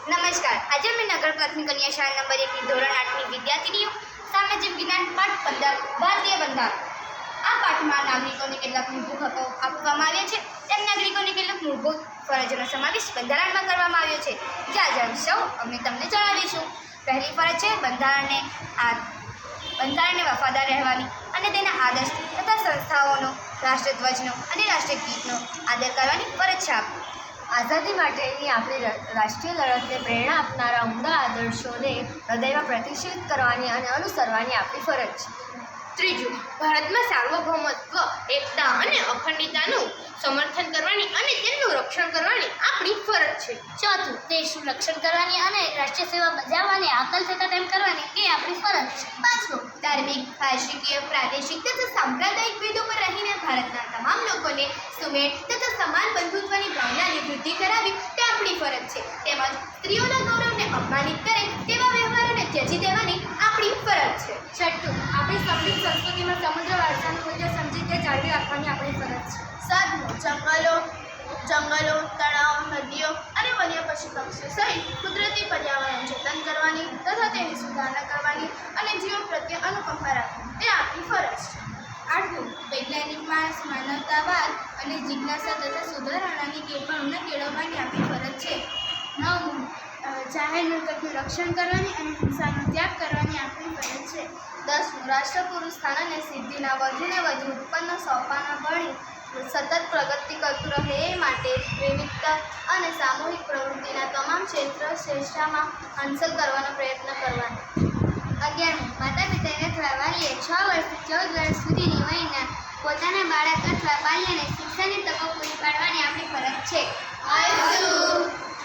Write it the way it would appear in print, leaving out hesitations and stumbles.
નમસ્કાર. આજે અમે નગર પ્રાથમિક કન્યા શાળા નંબર 1 ની ધોરણ 8ની વિદ્યાર્થીનીઓ સામાજિક વિજ્ઞાન પાઠ 15 ભારતીય બંધારણ. આ પાઠમાં નાગરિકોને કેટલાક મૂળભૂત હકો આપવામાં આવ્યા છે તેમ નાગરિકોને કેટલાક મૂળભૂત ફરજોનો સમાવેશ બંધારણમાં કરવામાં આવ્યો છે. જે આજે સૌ અમે તમને જણાવીશું. પહેલી ફરજ છે બંધારણને વફાદાર રહેવાની અને તેના આદર્શ તથા સંસ્થાઓનો, રાષ્ટ્રધ્વજનો અને રાષ્ટ્રગીતનો આદર કરવાની ફરજ છે. આઝાદી માટેની આપણી રાષ્ટ્રીય લડતને પ્રેરણા આપનારા ઉમદા આદર્શોને હૃદયમાં પ્રતિષ્ઠિત કરવાની અને અનુસરવાની આપણી ફરજ છે. ત્રીજું, ભારતમાં સાર્વભૌમત્વ, એકતા અને અખંડિતતાનું સમર્થન કરવાની અને તેમનું રક્ષણ કરવાની આપણી ફરજ છે. ચોથું, દેશનું રક્ષણ કરવાની અને રાષ્ટ્રીય સેવા બજાવવાની આકલ થતા તેમ કરવાની એ આપણી ફરજ છે. પાંચમું, ધાર્મિક, ભાષિકીય, પ્રાદેશિક તથા સાંપ્રદાયિક ભેદો પર રહીને ભારતના તમામ લોકોને સુમેળ તથા સમાન બંધુત્વની ભાવનાની વૃદ્ધિ કરાવી તે આપણી ફરજ છે. તેમજ સ્ત્રીઓના ગૌરવને અપમાનિત કરે તેવા વ્યવહારોને ત્યજી દેવાની આપણી ફરજ છે. છઠ્ઠું, આપણી સમૃદ્ધ સંસ્કૃતિમાં સમુદ્ર વારસાનું મૂલ્ય સમજી તે જાળવી રાખવાની આપણી ફરજ છે. સાતમું, જંગલો, તળાવો, નદીઓ અને વન્ય પશુ પક્ષીઓ સહિત કુદરતી પર્યાવરણ જતન કરવાની તથા તેની સુધારણા કરવાની અને જીવ પ્રત્યે અનુકંપા રાખવાની તે આપણી ફરજ છે. આઠમું, વૈજ્ઞાનિક માણસ, માનવતાવાદ અને જિજ્ઞાસા તથા સુધારણાની ભાવના કેળવવાની આપણી ફરજ છે. નવમું, જાહેર મિલકતનું રક્ષણ કરવાની અને હિંસાનો ત્યાગ કરવાની આપણી ફરજ છે. દસમું, રાષ્ટ્રપુરુષ સ્થાન અને સિદ્ધિના વધુને વધુ ઉત્પન્ન સોપાના ભણી સતત પ્રગતિ કરતું રહે એ માટે વિવિધતા અને સામૂહિક પ્રવૃત્તિના તમામ ક્ષેત્ર શ્રેષ્ઠતામાં હાંસલ કરવાનો પ્રયત્ન કરવાનો. 11મું, માતા પિતાને અથવા વાલીએ 6 વર્ષથી 14 વર્ષ સુધીની વયના પોતાના બાળક અથવા બાલ્યને શિક્ષણની તકો પૂરી પાડવાની આપણી ફરજ છે.